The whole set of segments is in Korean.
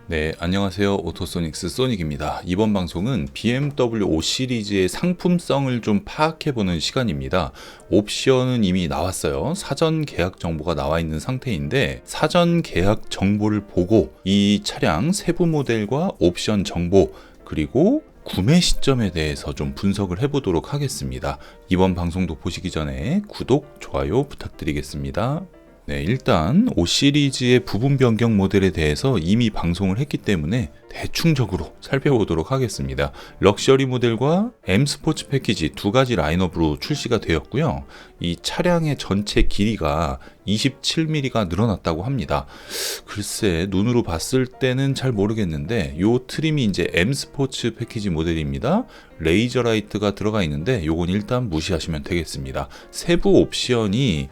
네, 안녕하세요. 오토소닉스 소닉입니다. 이번 방송은 BMW 5 시리즈의 상품성을 좀 파악해보는 시간입니다. 옵션은 이미 나왔어요. 사전 계약 정보가 나와 있는 상태인데 사전 계약 정보를 보고 이 차량 세부 모델과 옵션 정보 그리고 구매 시점에 대해서 좀 분석을 해보도록 하겠습니다. 이번 방송도 보시기 전에 구독, 좋아요 부탁드리겠습니다. 네, 일단 5 시리즈의 부분 변경 모델에 대해서 이미 방송을 했기 때문에 대충적으로 살펴보도록 하겠습니다. 럭셔리 모델과 M 스포츠 패키지 두 가지 라인업으로 출시가 되었고요. 이 차량의 전체 길이가 27mm가 늘어났다고 합니다. 글쎄 눈으로 봤을 때는 잘 모르겠는데 요 트림이 이제 M 스포츠 패키지 모델입니다. 레이저 라이트가 들어가 있는데 요건 일단 무시하시면 되겠습니다. 세부 옵션이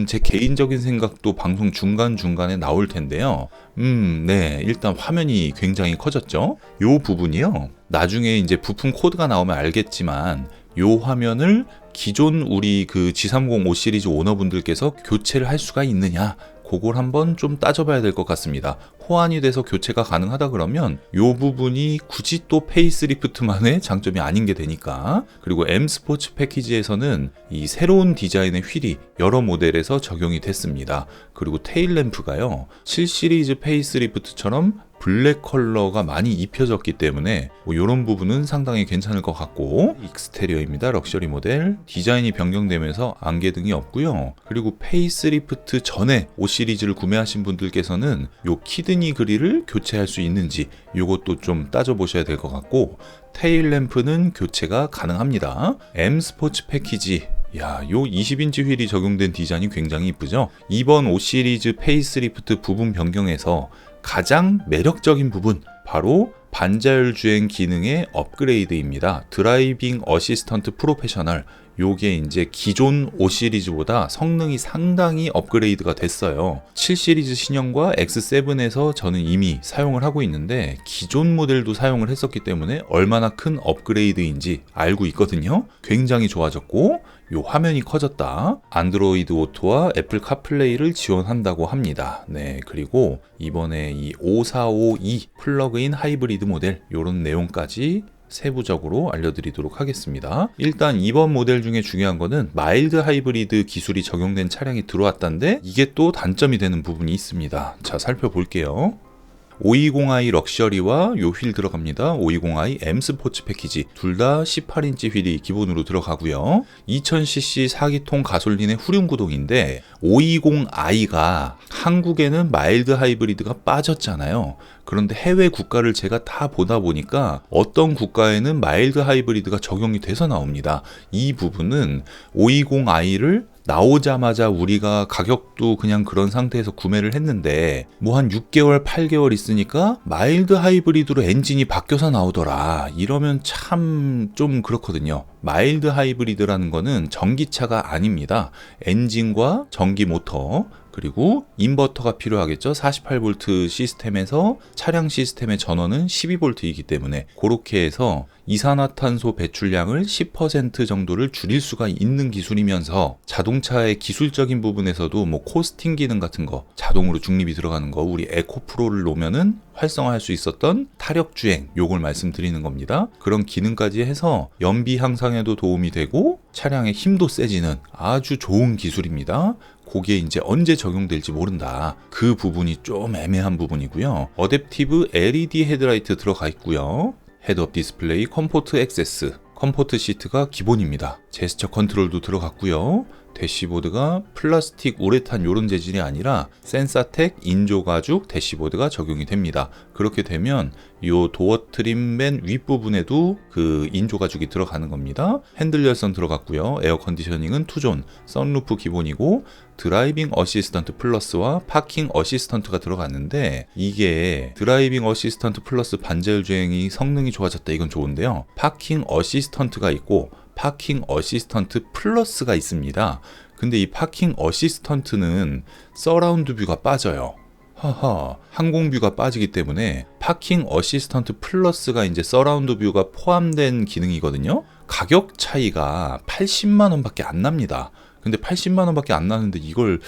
제 개인적인 생각도 방송 중간중간에 나올 텐데요. 네, 일단 화면이 굉장히 커졌죠. 요 부분이요. 나중에 이제 부품 코드가 나오면 알겠지만 요 화면을 기존 우리 그 G30 5 시리즈 오너분들께서 교체를 할 수가 있느냐? 그걸 한번 좀 따져봐야 될 것 같습니다. 호환이 돼서 교체가 가능하다 그러면 이 부분이 굳이 또 페이스리프트만의 장점이 아닌 게 되니까. 그리고 M 스포츠 패키지에서는 이 새로운 디자인의 휠이 여러 모델에서 적용이 됐습니다. 그리고 테일 램프가요 7 시리즈 페이스리프트처럼 블랙 컬러가 많이 입혀졌기 때문에 이런 부분은 상당히 괜찮을 것 같고, 익스테리어입니다. 럭셔리 모델 디자인이 변경되면서 안개등이 없고요. 그리고 페이스리프트 전에 5 시리즈를 구매하신 분들께서는 요 키드니 그릴을 교체할 수 있는지 요것도 좀 따져보셔야 될 것 같고, 테일 램프는 교체가 가능합니다. M 스포츠 패키지, 요 20인치 휠이 적용된 디자인이 굉장히 이쁘죠. 이번 5 시리즈 페이스리프트 부분 변경에서 가장 매력적인 부분, 바로 반자율 주행 기능의 업그레이드입니다. 드라이빙 어시스턴트 프로페셔널, 요게 이제 기존 5 시리즈보다 성능이 상당히 업그레이드가 됐어요. 7 시리즈 신형과 X7에서 저는 이미 사용을 하고 있는데 기존 모델도 사용을 했었기 때문에 얼마나 큰 업그레이드인지 알고 있거든요. 굉장히 좋아졌고 요 화면이 커졌다. 안드로이드 오토와 애플 카플레이를 지원한다고 합니다. 네, 그리고 이번에 이 5452 플러그인 하이브리드 모델 요런 내용까지 세부적으로 알려드리도록 하겠습니다. 일단 이번 모델 중에 중요한 거는 마일드 하이브리드 기술이 적용된 차량이 들어왔다는데 이게 또 단점이 되는 부분이 있습니다. 자, 살펴볼게요. 520i 럭셔리와 요 휠 들어갑니다. 520i M 스포츠 패키지 둘 다 18인치 휠이 기본으로 들어가고요. 2000cc 4기통 가솔린의 후륜 구동인데 520i가 한국에는 마일드 하이브리드가 빠졌잖아요. 그런데 해외 국가를 제가 다 보다 보니까 어떤 국가에는 마일드 하이브리드가 적용이 돼서 나옵니다. 이 부분은 520i를 나오자마자 우리가 가격도 그냥 그런 상태에서 구매를 했는데 뭐 한 6개월, 8개월 있으니까 마일드 하이브리드로 엔진이 바뀌어서 나오더라. 이러면 참 좀 그렇거든요. 마일드 하이브리드라는 거는 전기차가 아닙니다. 엔진과 전기 모터 그리고 인버터가 필요하겠죠. 48V 시스템에서 차량 시스템의 전원은 12V이기 때문에 그렇게 해서 이산화탄소 배출량을 10% 정도를 줄일 수가 있는 기술이면서 자동차의 기술적인 부분에서도 뭐 코스팅 기능 같은 거, 자동으로 중립이 들어가는 거, 우리 에코프로를 놓으면은 활성화할 수 있었던 타력 주행, 요걸 말씀드리는 겁니다. 그런 기능까지 해서 연비 향상에도 도움이 되고 차량의 힘도 세지는 아주 좋은 기술입니다. 그게 이제 언제 적용될지 모른다. 그 부분이 좀 애매한 부분이고요. 어댑티브 LED 헤드라이트 들어가 있고요. 헤드업 디스플레이, 컴포트 액세스, 컴포트 시트가 기본입니다. 제스처 컨트롤도 들어갔고요. 대시보드가 플라스틱, 우레탄 요런 재질이 아니라 센사텍 인조 가죽 대시보드가 적용이 됩니다. 그렇게 되면 요 도어 트림 맨 윗부분에도 그 인조 가죽이 들어가는 겁니다. 핸들 열선 들어갔고요. 에어 컨디셔닝은 투존, 선루프 기본이고 드라이빙 어시스턴트 플러스와 파킹 어시스턴트가 들어갔는데, 이게 드라이빙 어시스턴트 플러스 반자율 주행이 성능이 좋아졌다, 이건 좋은데요. 파킹 어시스턴트가 있고 파킹 어시스턴트 플러스가 있습니다. 근데 이 파킹 어시스턴트는 서라운드 뷰가 빠져요. 항공뷰가 빠지기 때문에 파킹 어시스턴트 플러스가 이제 서라운드 뷰가 포함된 기능이거든요. 가격 차이가 80만 원밖에 안 납니다. 근데 80만 원밖에 안 나는데 이걸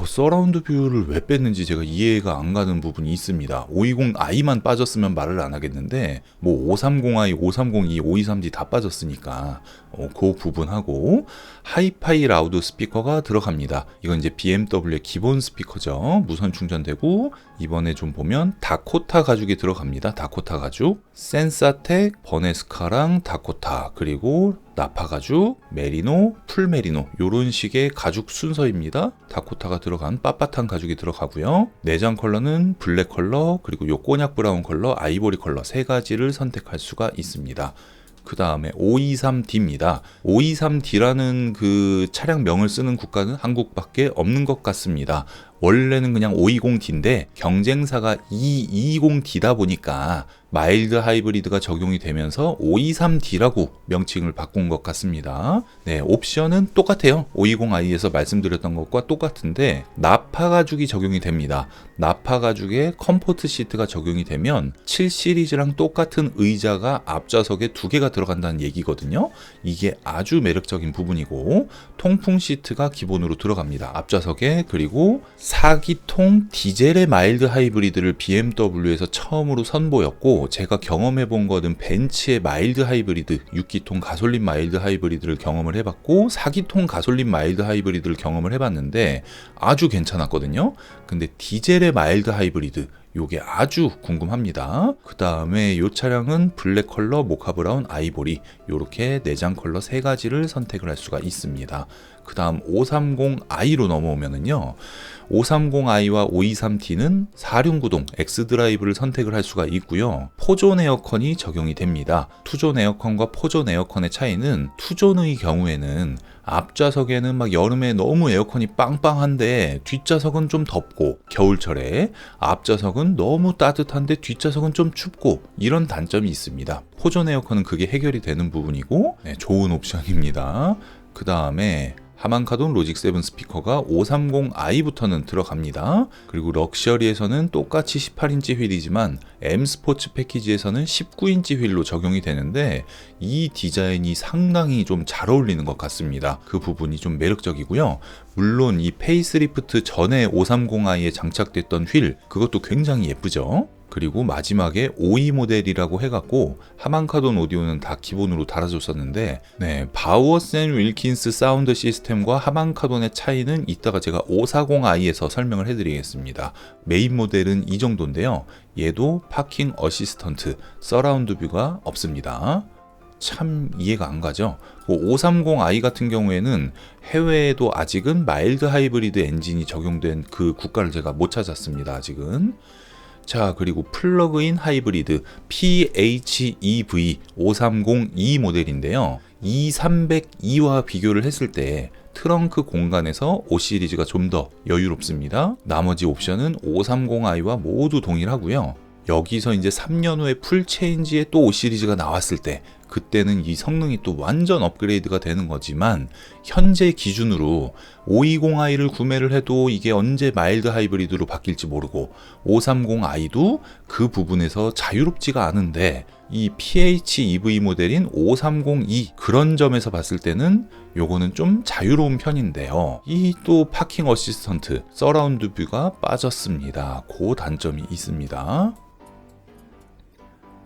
서라운드 뷰를 왜 뺐는지 제가 이해가 안 가는 부분이 있습니다. 520i만 빠졌으면 말을 안 하겠는데 뭐 530i, 530e, 523d 다 빠졌으니까 그 부분하고 하이파이 라우드 스피커가 들어갑니다. 이건 이제 BMW의 기본 스피커죠. 무선 충전되고 이번에 좀 보면 다코타 가죽이 들어갑니다. 다코타 가죽, 센사텍, 버네스카랑 다코타, 그리고 나파 가죽, 메리노, 풀 메리노 요런 식의 가죽 순서입니다. 다코타가 들어간 빳빳한 가죽이 들어가고요. 내장 컬러는 블랙 컬러, 그리고 요 꼬냑 브라운 컬러, 아이보리 컬러 세 가지를 선택할 수가 있습니다. 그 다음에 523D입니다. 523D라는 그 차량명을 쓰는 국가는 한국밖에 없는 것 같습니다. 원래는 그냥 520D인데 경쟁사가 220D다 보니까 마일드 하이브리드가 적용이 되면서 523D라고 명칭을 바꾼 것 같습니다. 네, 옵션은 똑같아요. 520i에서 말씀드렸던 것과 똑같은데 나파 가죽이 적용이 됩니다. 나파 가죽에 컴포트 시트가 적용이 되면 7 시리즈랑 똑같은 의자가 앞좌석에 2개가 들어간다는 얘기거든요. 이게 아주 매력적인 부분이고 통풍 시트가 기본으로 들어갑니다. 앞좌석에. 그리고 4기통 디젤의 마일드 하이브리드를 BMW에서 처음으로 선보였고 제가 경험해 본 거는 벤츠의 마일드 하이브리드 6기통 가솔린 마일드 하이브리드를 경험을 해봤고 4기통 가솔린 마일드 하이브리드를 경험을 해봤는데 아주 괜찮았거든요. 근데 디젤의 마일드 하이브리드 요게 아주 궁금합니다. 그 다음에 이 차량은 블랙 컬러, 모카 브라운, 아이보리 요렇게 내장 컬러 세 가지를 선택을 할 수가 있습니다. 그 다음 530i로 넘어오면은요, 530i와 523T는 4륜구동 X드라이브를 선택을 할 수가 있고요. 포존 에어컨이 적용이 됩니다. 투존 에어컨과 포존 에어컨의 차이는 투존의 경우에는 앞좌석에는 막 여름에 너무 에어컨이 빵빵한데 뒷좌석은 좀 덥고, 겨울철에 앞좌석은 너무 따뜻한데 뒷좌석은 좀 춥고, 이런 단점이 있습니다. 포존 에어컨은 그게 해결이 되는 부분이고, 네, 좋은 옵션입니다. 그 다음에 하만카돈 로직 7 스피커가 530i부터는 들어갑니다. 그리고 럭셔리에서는 똑같이 18인치 휠이지만 M 스포츠 패키지에서는 19인치 휠로 적용이 되는데 이 디자인이 상당히 좀 잘 어울리는 것 같습니다. 그 부분이 좀 매력적이고요. 물론 이 페이스리프트 전에 530i에 장착됐던 휠, 그것도 굉장히 예쁘죠. 그리고 마지막에 52 모델이라고 해갖고 하만카돈 오디오는 다 기본으로 달아줬었는데, 네, 바우어스 & 윌킨스 사운드 시스템과 하만카돈의 차이는 이따가 제가 540i에서 설명을 해드리겠습니다. 메인 모델은 이 정도인데요. 얘도 파킹 어시스턴트, 서라운드 뷰가 없습니다. 참 이해가 안 가죠. 530i 같은 경우에는 해외에도 아직은 마일드 하이브리드 엔진이 적용된 그 국가를 제가 못 찾았습니다. 아직은. 자, 그리고 플러그인 하이브리드 PHEV 530e 모델인데요. 2300e와 비교를 했을 때 트렁크 공간에서 5 시리즈가 좀 더 여유롭습니다. 나머지 옵션은 530i와 모두 동일하고요. 여기서 이제 3년 후에 풀 체인지에 또 5 시리즈가 나왔을 때 그때는 이 성능이 또 완전 업그레이드가 되는 거지만, 현재 기준으로 520i를 구매를 해도 이게 언제 마일드 하이브리드로 바뀔지 모르고 530i도 그 부분에서 자유롭지가 않은데, 이 PHEV 모델인 530e 그런 점에서 봤을 때는 요거는 좀 자유로운 편인데요. 이 또 파킹 어시스턴트, 서라운드 뷰가 빠졌습니다. 그 단점이 있습니다.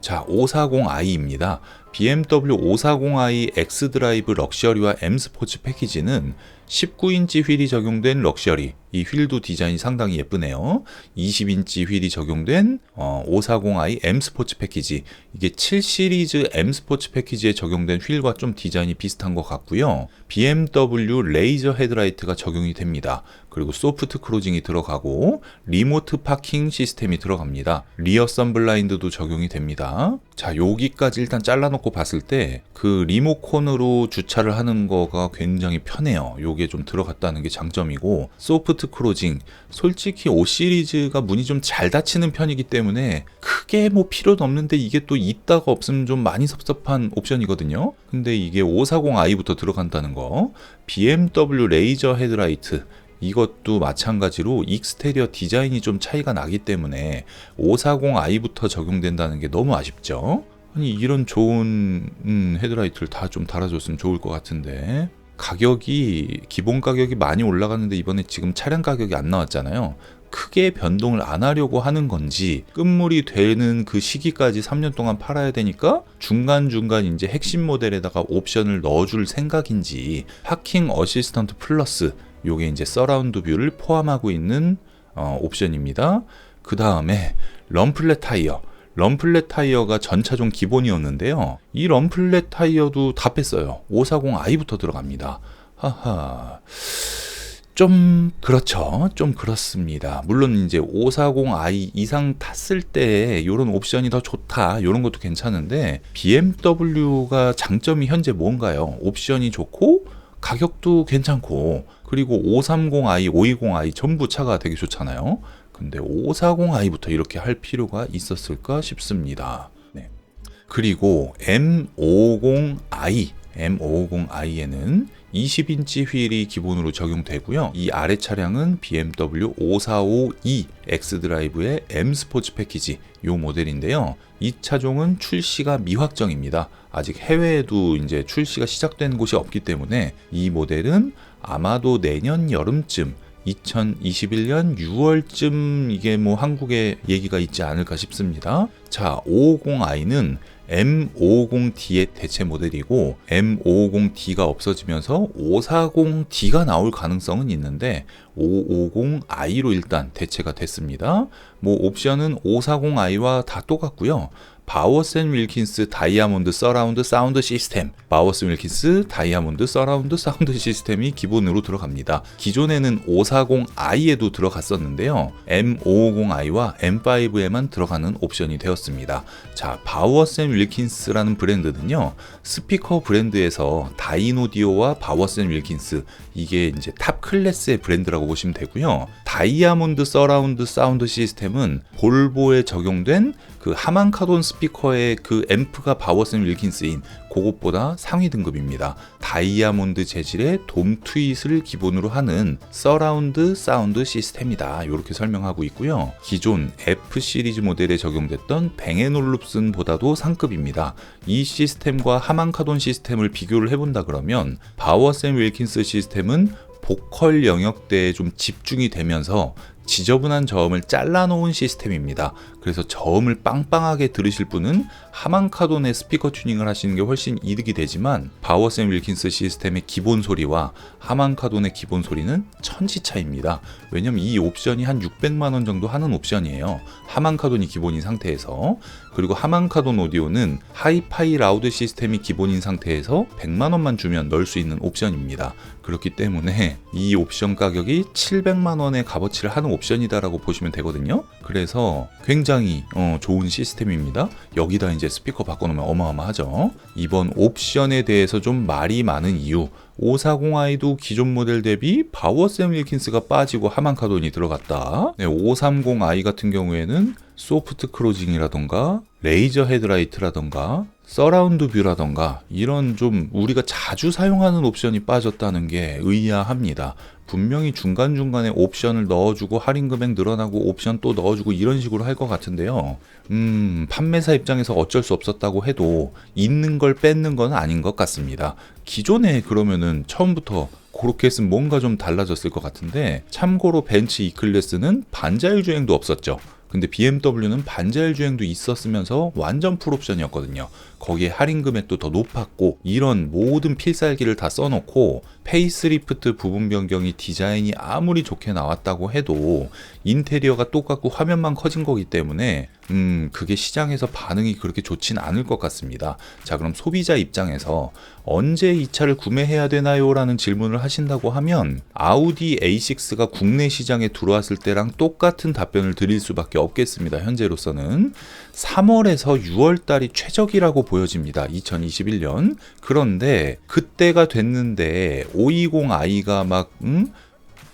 자, 540i입니다. BMW 540i X드라이브 럭셔리와 M 스포츠 패키지는 19인치 휠이 적용된 럭셔리, 이 휠도 디자인이 상당히 예쁘네요. 20인치 휠이 적용된 540i M 스포츠 패키지, 이게 7 시리즈 M 스포츠 패키지에 적용된 휠과 좀 디자인이 비슷한 것 같고요. BMW 레이저 헤드라이트가 적용이 됩니다. 그리고 소프트 크로징이 들어가고 리모트 파킹 시스템이 들어갑니다. 리어 선블라인드도 적용이 됩니다. 자, 여기까지 일단 잘라놓고 봤을 때 그 리모컨으로 주차를 하는 거가 굉장히 편해요. 요게 좀 들어갔다는 게 장점이고, 소프트 크로징, 솔직히 5 시리즈가 문이 좀 잘 닫히는 편이기 때문에 크게 뭐 필요도 없는데 이게 또 있다가 없으면 좀 많이 섭섭한 옵션이거든요. 근데 이게 540i부터 들어간다는 거, BMW 레이저 헤드라이트, 이것도 마찬가지로 익스테리어 디자인이 좀 차이가 나기 때문에 540i부터 적용된다는 게 너무 아쉽죠. 아니, 이런 좋은 헤드라이트를 다 좀 달아줬으면 좋을 것 같은데. 가격이 기본 가격이 많이 올라갔는데 이번에 지금 차량 가격이 안 나왔잖아요. 크게 변동을 안 하려고 하는 건지, 끝물이 되는 그 시기까지 3년 동안 팔아야 되니까 중간중간 이제 핵심 모델에다가 옵션을 넣어줄 생각인지, 파킹 어시스턴트 플러스, 요게 이제 서라운드 뷰를 포함하고 있는 옵션입니다. 그 다음에 럼플렛 타이어. 럼플렛 타이어가 전차종 기본이었는데요. 이 럼플렛 타이어도 다 뺐어요. 540i부터 들어갑니다. 하하. 그렇죠. 좀 그렇습니다. 물론 이제 540i 이상 탔을 때 이런 옵션이 더 좋다, 이런 것도 괜찮은데, BMW가 장점이 현재 뭔가요? 옵션이 좋고 가격도 괜찮고, 그리고 530i, 520i 전부 차가 되게 좋잖아요. 근데 540i부터 이렇게 할 필요가 있었을까 싶습니다. 네. 그리고 M550i에는 20인치 휠이 기본으로 적용되고요. 이 아래 차량은 BMW 545e X드라이브의 M 스포츠 패키지, 요 모델인데요. 이 차종은 출시가 미확정입니다. 아직 해외에도 이제 출시가 시작된 곳이 없기 때문에 이 모델은 아마도 내년 여름쯤, 2021년 6월쯤 이게 뭐 한국에 얘기가 있지 않을까 싶습니다. 자, 550i는 M550D의 대체 모델이고, M550D가 없어지면서 540D가 나올 가능성은 있는데 550i로 일단 대체가 됐습니다. 뭐 옵션은 540i와 다 똑같고요. 바워스 앤 윌킨스 다이아몬드 서라운드 사운드 시스템, 바워스 윌킨스 다이아몬드 서라운드 사운드 시스템이 기본으로 들어갑니다. 기존에는 540i에도 들어갔었는데요. M550i와 M5에만 들어가는 옵션이 되었습니다. 자, 바워스 앤 윌킨스라는 브랜드는요, 스피커 브랜드에서 다이노디오와 바워스 앤 윌킨스, 이게 이제 탑 클래스의 브랜드라고 보시면 되고요. 다이아몬드 서라운드 사운드 시스템은 볼보에 적용된 그 하만카돈 스피커의 그 앰프가 바워스 앤 윌킨스인 그것보다 상위 등급입니다. 다이아몬드 재질의 돔 트윗을 기본으로 하는 서라운드 사운드 시스템이다, 이렇게 설명하고 있고요. 기존 F 시리즈 모델에 적용됐던 뱅앤올룹슨보다도 상급입니다. 이 시스템과 하만카돈 시스템을 비교를 해본다 그러면 바워스 앤 윌킨스 시스템은 보컬 영역대에 좀 집중이 되면서 지저분한 저음을 잘라놓은 시스템입니다. 그래서 저음을 빵빵하게 들으실 분은 하만카돈의 스피커 튜닝을 하시는 게 훨씬 이득이 되지만, 바워스 앤 윌킨스 시스템의 기본 소리와 하만카돈의 기본 소리는 천지차입니다. 왜냐면 이 옵션이 한 600만 원 정도 하는 옵션이에요. 하만카돈이 기본인 상태에서. 그리고 하만카돈 오디오는 하이파이 라우드 시스템이 기본인 상태에서 100만 원만 주면 넣을 수 있는 옵션입니다. 그렇기 때문에 이 옵션 가격이 700만 원의 값어치를 하는 옵션이다라고 보시면 되거든요. 그래서 굉장히 좋은 시스템입니다. 여기다 이제 스피커 바꿔놓으면 어마어마하죠. 이번 옵션에 대해서 좀 말이 많은 이유, 540i도 기존 모델 대비 바워스 앤 윌킨스가 빠지고 하만카돈이 들어갔다. 네, 530i 같은 경우에는 소프트 크로징이라던가 레이저 헤드라이트라던가 서라운드 뷰라던가 이런 좀 우리가 자주 사용하는 옵션이 빠졌다는 게 의아합니다. 분명히 중간중간에 옵션을 넣어주고 할인 금액 늘어나고 옵션 또 넣어주고 이런 식으로 할 것 같은데요. 판매사 입장에서 어쩔 수 없었다고 해도 있는 걸 뺏는 건 아닌 것 같습니다. 기존에 그러면은 처음부터 그렇게 했으면 뭔가 좀 달라졌을 것 같은데, 참고로 벤츠 E클래스는 반자율 주행도 없었죠. 근데 BMW는 반자율 주행도 있었으면서 완전 풀옵션이었거든요. 거기에 할인 금액도 더 높았고, 이런 모든 필살기를 다 써놓고 페이스리프트 부분 변경이 디자인이 아무리 좋게 나왔다고 해도 인테리어가 똑같고 화면만 커진 거기 때문에 그게 시장에서 반응이 그렇게 좋진 않을 것 같습니다. 자, 그럼 소비자 입장에서 언제 이 차를 구매해야 되나요? 라는 질문을 하신다고 하면 아우디 A6가 국내 시장에 들어왔을 때랑 똑같은 답변을 드릴 수밖에 없겠습니다. 현재로서는 3월에서 6월 달이 최적이라고 보여집니다. 2021년. 그런데 그때가 됐는데 520i가 막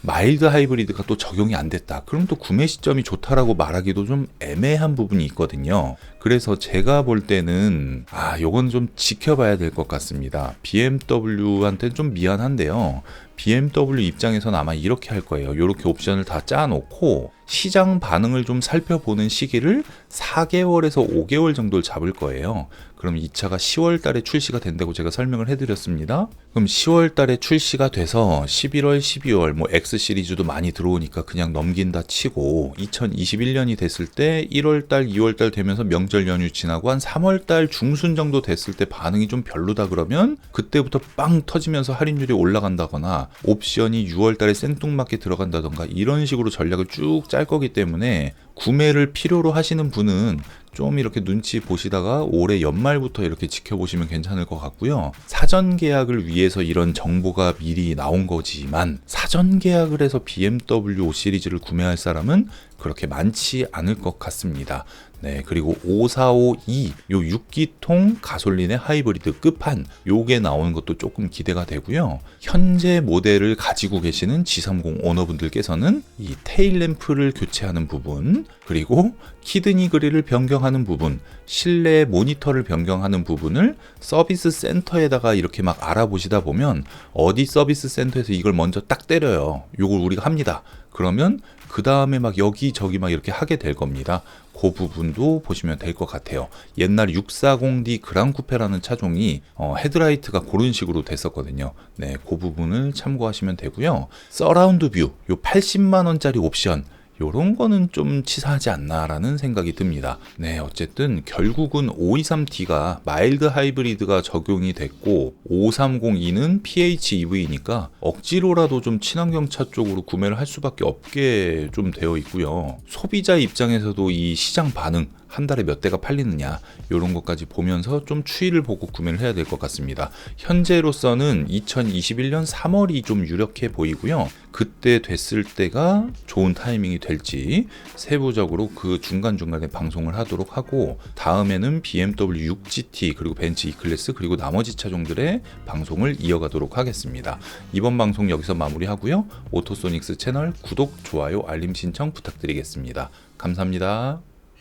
마일드 하이브리드가 또 적용이 안 됐다. 그럼 또 구매 시점이 좋다라고 말하기도 좀 애매한 부분이 있거든요. 그래서 제가 볼 때는 요건 좀 지켜봐야 될 것 같습니다. BMW한테는 좀 미안한데요. BMW 입장에서는 아마 이렇게 할 거예요. 이렇게 옵션을 다 짜놓고 시장 반응을 좀 살펴보는 시기를 4개월에서 5개월 정도를 잡을 거예요. 그럼 이 차가 10월 달에 출시가 된다고 제가 설명을 해드렸습니다. 그럼 10월 달에 출시가 돼서 11월, 12월 뭐 X 시리즈도 많이 들어오니까 그냥 넘긴다 치고 2021년이 됐을 때 1월 달, 2월 달 되면서 명절 연휴 지나고 한 3월 달 중순 정도 됐을 때 반응이 좀 별로다 그러면 그때부터 빵 터지면서 할인율이 올라간다거나 옵션이 6월 달에 생뚱맞게 들어간다던가 이런 식으로 전략을 쭉 짤 거기 때문에 구매를 필요로 하시는 분은 좀 이렇게 눈치 보시다가 올해 연말부터 이렇게 지켜보시면 괜찮을 것 같고요. 사전 계약을 위해서 이런 정보가 미리 나온 거지만 사전 계약을 해서 BMW 5 시리즈를 구매할 사람은 그렇게 많지 않을 것 같습니다. 네, 그리고 5452 요 6기통 가솔린의 하이브리드 끝판 요게 나오는 것도 조금 기대가 되고요. 현재 모델을 가지고 계시는 G30 오너분들께서는 이 테일 램프를 교체하는 부분, 그리고 키드니 그릴을 변경하는 부분, 실내 모니터를 변경하는 부분을 서비스 센터에다가 이렇게 막 알아보시다 보면 어디 서비스 센터에서 이걸 먼저 딱 때려요. 요걸 우리가 합니다. 그러면 그 다음에 막 여기저기 막 이렇게 하게 될 겁니다. 그 부분도 보시면 될 것 같아요. 옛날 640D 그랑쿠페라는 차종이 헤드라이트가 그런 식으로 됐었거든요. 네, 그 부분을 참고하시면 되고요. 서라운드 뷰, 요 80만 원짜리 옵션 요런 거는 좀 치사하지 않나라는 생각이 듭니다. 네, 어쨌든 결국은 523T가 마일드 하이브리드가 적용이 됐고 5302는 PHEV니까 억지로라도 좀 친환경차 쪽으로 구매를 할 수밖에 없게 좀 되어 있고요. 소비자 입장에서도 이 시장 반응 한 달에 몇 대가 팔리느냐 이런 것까지 보면서 좀 추이를 보고 구매를 해야 될 것 같습니다. 현재로서는 2021년 3월이 좀 유력해 보이고요. 그때 됐을 때가 좋은 타이밍이 될지 세부적으로 그 중간중간에 방송을 하도록 하고 다음에는 BMW 6GT 그리고 벤츠 E클래스 그리고 나머지 차종들의 방송을 이어가도록 하겠습니다. 이번 방송 여기서 마무리하고요. 오토소닉스 채널 구독, 좋아요, 알림 신청 부탁드리겠습니다. 감사합니다.